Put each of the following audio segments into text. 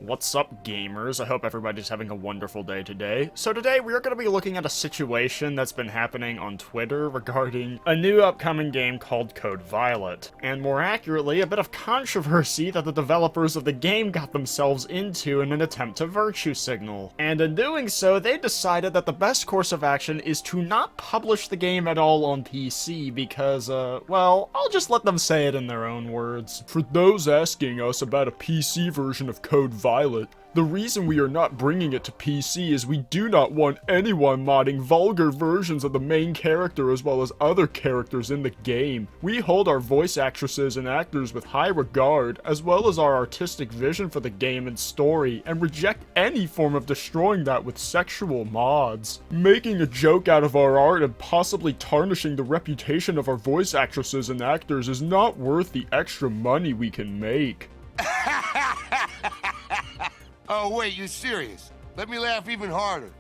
What's up, gamers? I hope everybody's having a wonderful day today. So today we are going to be looking at a situation that's been happening on Twitter regarding a new upcoming game called Code Violet. And more accurately, a bit of controversy that the developers of the game got themselves into in an attempt to virtue signal. And in doing so, they decided that the best course of action is to not publish the game at all on PC because, well, I'll just let them say it in their own words. For those asking us about a PC version of Code Violet, the reason we are not bringing it to PC is we do not want anyone modding vulgar versions of the main character as well as other characters in the game. We hold our voice actresses and actors with high regard, as well as our artistic vision for the game and story, and reject any form of destroying that with sexual mods. Making a joke out of our art and possibly tarnishing the reputation of our voice actresses and actors is not worth the extra money we can make. Oh, wait, you serious? Let me laugh even harder.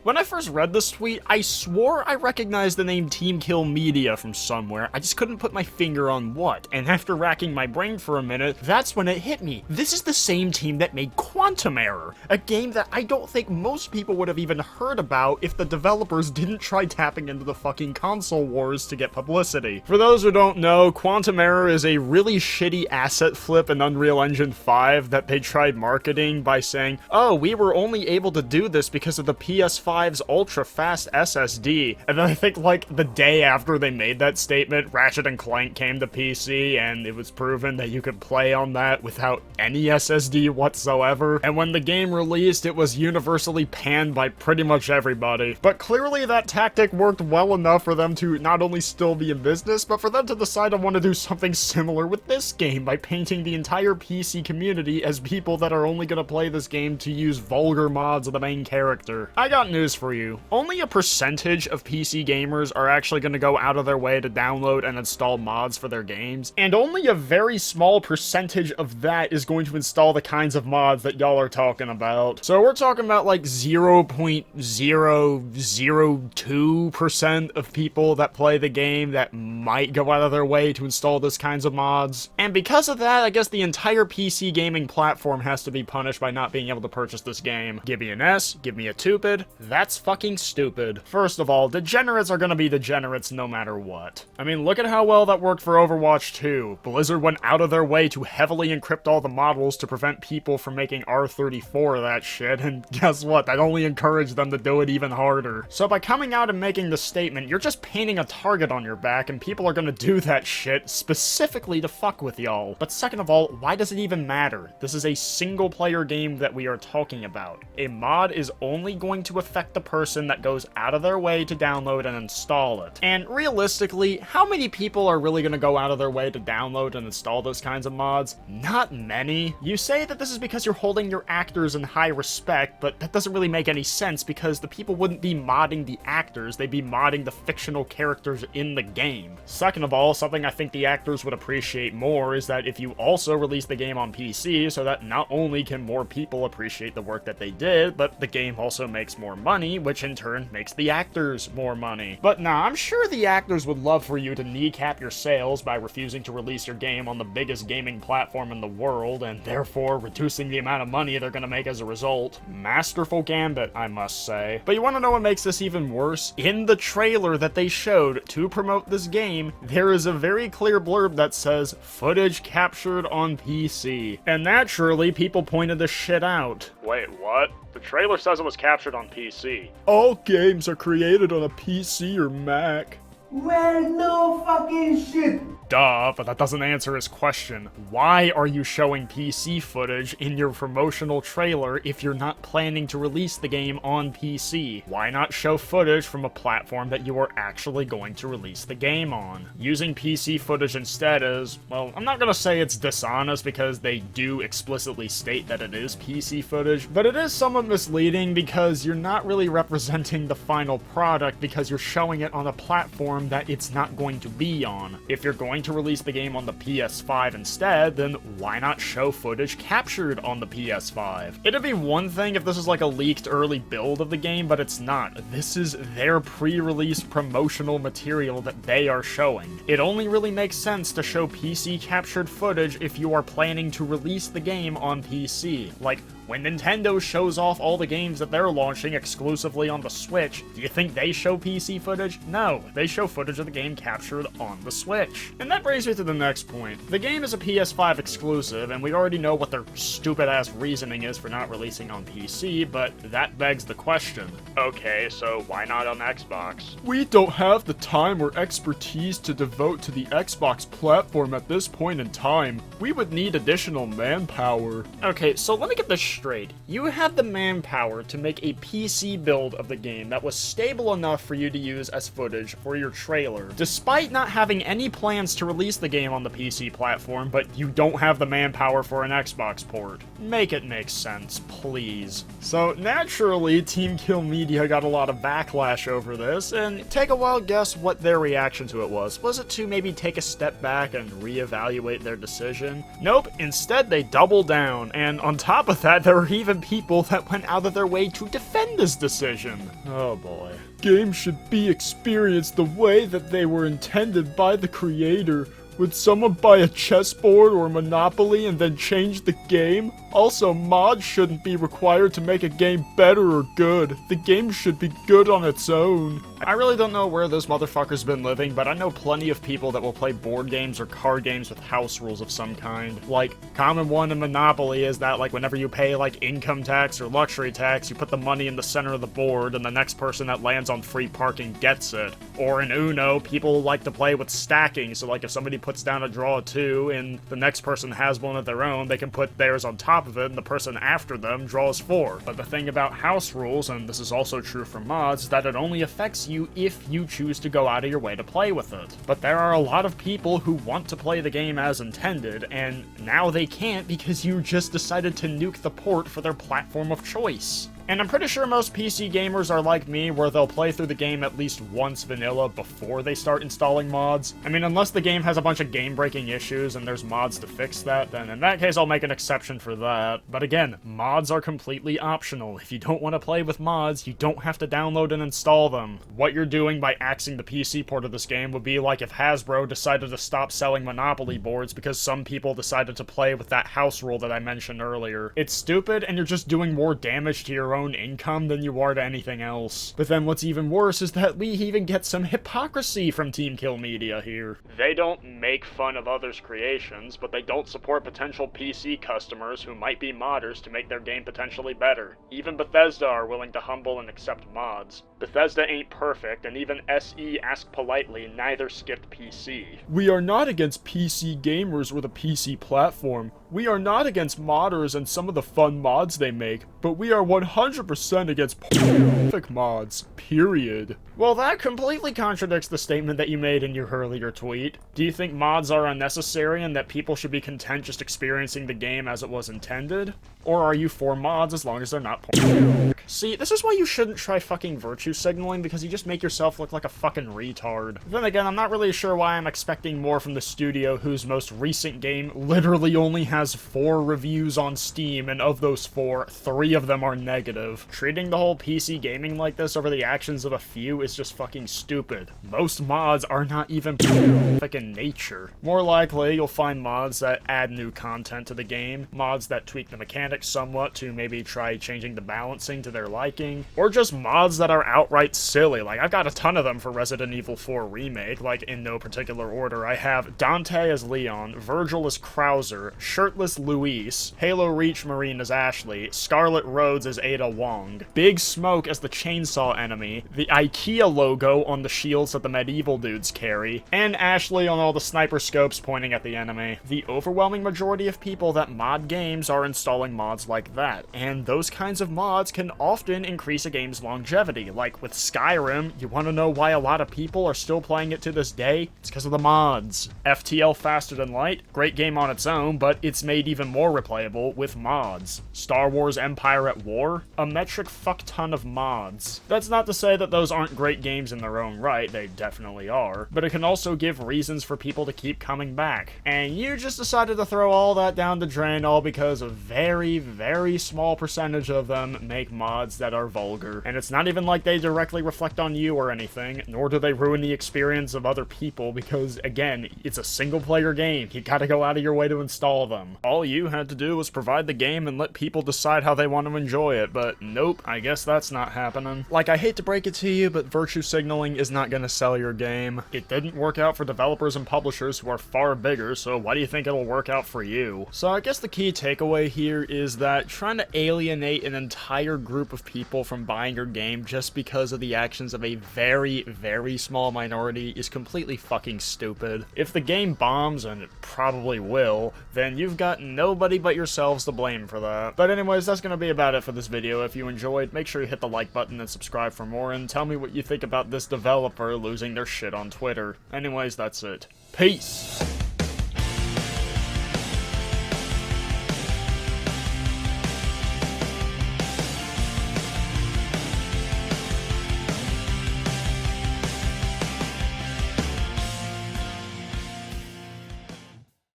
When I first read this tweet, I swore I recognized the name Teamkill Media from somewhere, I just couldn't put my finger on what, and after racking my brain for a minute, that's when it hit me. This is the same team that made Quantum Error, a game that I don't think most people would have even heard about if the developers didn't try tapping into the fucking console wars to get publicity. For those who don't know, Quantum Error is a really shitty asset flip in Unreal Engine 5 that they tried marketing by saying, oh, we were only able to do this because of the PS5's ultra-fast SSD, and then I think like the day after they made that statement, Ratchet & Clank came to PC, and it was proven that you could play on that without any SSD whatsoever, and when the game released, it was universally panned by pretty much everybody. But clearly that tactic worked well enough for them to not only still be in business, but for them to decide to want to do something similar with this game by painting the entire PC community as people that are only going to play this game to use vulgar mods of the main character. I got news for you. Only a percentage of PC gamers are actually going to go out of their way to download and install mods for their games, and only a very small percentage of that is going to install the kinds of mods that y'all are talking about. So we're talking about like 0.002% of people that play the game that might go out of their way to install those kinds of mods. And because of that, I guess the entire PC gaming platform has to be punished by not being able to purchase this game. Give me an S, give me a tupid. That's fucking stupid. First of all, degenerates are gonna be degenerates no matter what. I mean, look at how well that worked for Overwatch 2. Blizzard went out of their way to heavily encrypt all the models to prevent people from making R34 of that shit, and guess what? That only encouraged them to do it even harder. So by coming out and making the statement, you're just painting a target on your back, and people are gonna do that shit specifically to fuck with y'all. But second of all, why does it even matter? This is a single-player game that we are talking about. A mod is only going to affect the person that goes out of their way to download and install it. And realistically, how many people are really going to go out of their way to download and install those kinds of mods? Not many. You say that this is because you're holding your actors in high respect, but that doesn't really make any sense because the people wouldn't be modding the actors, they'd be modding the fictional characters in the game. Second of all, something I think the actors would appreciate more is that if you also release the game on PC so that not only can more people appreciate the work that they did, but the game also makes more money, which in turn makes the actors more money. But nah, I'm sure the actors would love for you to kneecap your sales by refusing to release your game on the biggest gaming platform in the world, and therefore reducing the amount of money they're gonna make as a result. Masterful gambit, I must say. But you wanna know what makes this even worse? In the trailer that they showed to promote this game, there is a very clear blurb that says, footage captured on PC. And naturally, people pointed this shit out. Wait, what? The trailer says it was captured on PC. All games are created on a PC or Mac. Well, no fucking shit. Duh, but that doesn't answer his question. Why are you showing PC footage in your promotional trailer if you're not planning to release the game on PC? Why not show footage from a platform that you are actually going to release the game on? Using PC footage instead is, well, I'm not gonna say it's dishonest because they do explicitly state that it is PC footage, but it is somewhat misleading because you're not really representing the final product because you're showing it on a platform platform that it's not going to be on. If you're going to release the game on the PS5 instead, then why not show footage captured on the PS5? It'd be one thing if this is like a leaked early build of the game, but it's not. This is their pre-release promotional material that they are showing. It only really makes sense to show PC captured footage if you are planning to release the game on PC. Like, when Nintendo shows off all the games that they're launching exclusively on the Switch, do you think they show PC footage? No, they show footage of the game captured on the Switch. And that brings me to the next point. The game is a PS5 exclusive, and we already know what their stupid-ass reasoning is for not releasing on PC, but that begs the question. Okay, so why not on Xbox? We don't have the time or expertise to devote to the Xbox platform at this point in time. We would need additional manpower. Okay, so let me get this straight. You have the manpower to make a PC build of the game that was stable enough for you to use as footage for your trailer, despite not having any plans to release the game on the PC platform, but you don't have the manpower for an Xbox port. Make it make sense, please. So naturally, Teamkill Media got a lot of backlash over this, and take a wild guess what their reaction to it was. Was it to maybe take a step back and reevaluate their decision? Nope, instead they doubled down, and on top of that, there were even people that went out of their way to defend this decision. Oh boy. Games should be experienced the way that they were intended by the creator. Would someone buy a chessboard or Monopoly and then change the game? Also, mods shouldn't be required to make a game better or good. The game should be good on its own. I really don't know where this motherfucker's been living, but I know plenty of people that will play board games or card games with house rules of some kind. Like, common one in Monopoly is that, like, whenever you pay, like, income tax or luxury tax, you put the money in the center of the board, and the next person that lands on free parking gets it. Or in Uno, people like to play with stacking, so, like, if somebody puts down a draw of 2, and the next person has one of their own, they can put theirs on top of it, and the person after them draws 4. But the thing about house rules, and this is also true for mods, is that it only affects you if you choose to go out of your way to play with it. But there are a lot of people who want to play the game as intended, and now they can't because you just decided to nuke the port for their platform of choice. And I'm pretty sure most PC gamers are like me, where they'll play through the game at least once vanilla before they start installing mods. I mean, unless the game has a bunch of game-breaking issues and there's mods to fix that, then in that case I'll make an exception for that. But again, mods are completely optional. If you don't want to play with mods, you don't have to download and install them. What you're doing by axing the PC port of this game would be like if Hasbro decided to stop selling Monopoly boards because some people decided to play with that house rule that I mentioned earlier. It's stupid, and you're just doing more damage to your own income than you are to anything else. But then what's even worse is that we even get some hypocrisy from Teamkill Media here. They don't make fun of others' creations, but they don't support potential PC customers who might be modders to make their game potentially better. Even Bethesda are willing to humble and accept mods. Bethesda ain't perfect, and even SE Ask Politely neither skipped PC. We are not against PC gamers or the PC platform. We are not against modders and some of the fun mods they make, but we are 100% against perfect mods, period. Well, that completely contradicts the statement that you made in your earlier tweet. Do you think mods are unnecessary and that people should be content just experiencing the game as it was intended? Or are you for mods as long as they're not perfect? See, this is why you shouldn't try fucking virtue signaling, because you just make yourself look like a fucking retard. Then again, I'm not really sure why I'm expecting more from the studio whose most recent game literally only has 4 reviews on Steam, and of those 4, 3 of them are negative. Treating the whole PC gaming like this over the actions of a few is just fucking stupid. Most mods are not even perfect in nature. More likely, you'll find mods that add new content to the game, mods that tweak the mechanics somewhat to maybe try changing the balancing to their liking, or just mods that are outright silly. Like, I've got a ton of them for Resident Evil 4 Remake, like in no particular order. I have Dante as Leon, Virgil as Krauser, Shirtless Luis, Halo Reach Marine as Ashley, Scarlet Rhodes as Ada Wong, Big Smoke as the chainsaw enemy, the IKEA logo on the shields that the medieval dudes carry, and Ashley on all the sniper scopes pointing at the enemy. The overwhelming majority of people that mod games are installing mods like that, and those kinds of mods can often increase a game's longevity. Like with Skyrim, you want to know why a lot of people are still playing it to this day? It's because of the mods. FTL Faster Than Light, great game on its own, but it's made even more replayable with mods. Star Wars Empire at War, a metric fuck ton of mods. That's not to say that those aren't great games in their own right, they definitely are, but it can also give reasons for people to keep coming back. And you just decided to throw all that down the drain all because a very, very small percentage of them make mods that are vulgar. And it's not even like they directly reflect on you or anything, nor do they ruin the experience of other people because, again, it's a single-player game. You gotta go out of your way to install them. All you had to do was provide the game and let people decide how they want to enjoy it, but nope, I guess that's not happening. Like, I hate to break it to you, but virtue signaling is not gonna sell your game. It didn't work out for developers and publishers who are far bigger, so why do you think it'll work out for you? So I guess the key takeaway here is that trying to alienate an entire group of people from buying your game just because of the actions of a very, very small minority is completely fucking stupid. If the game bombs, and it probably will, then you've got nobody but yourselves to blame for that. But anyways, that's gonna be about it for this video. If you enjoyed, make sure you hit the like button and subscribe for more, and tell me what you think about this developer losing their shit on Twitter. Anyways, that's it. Peace!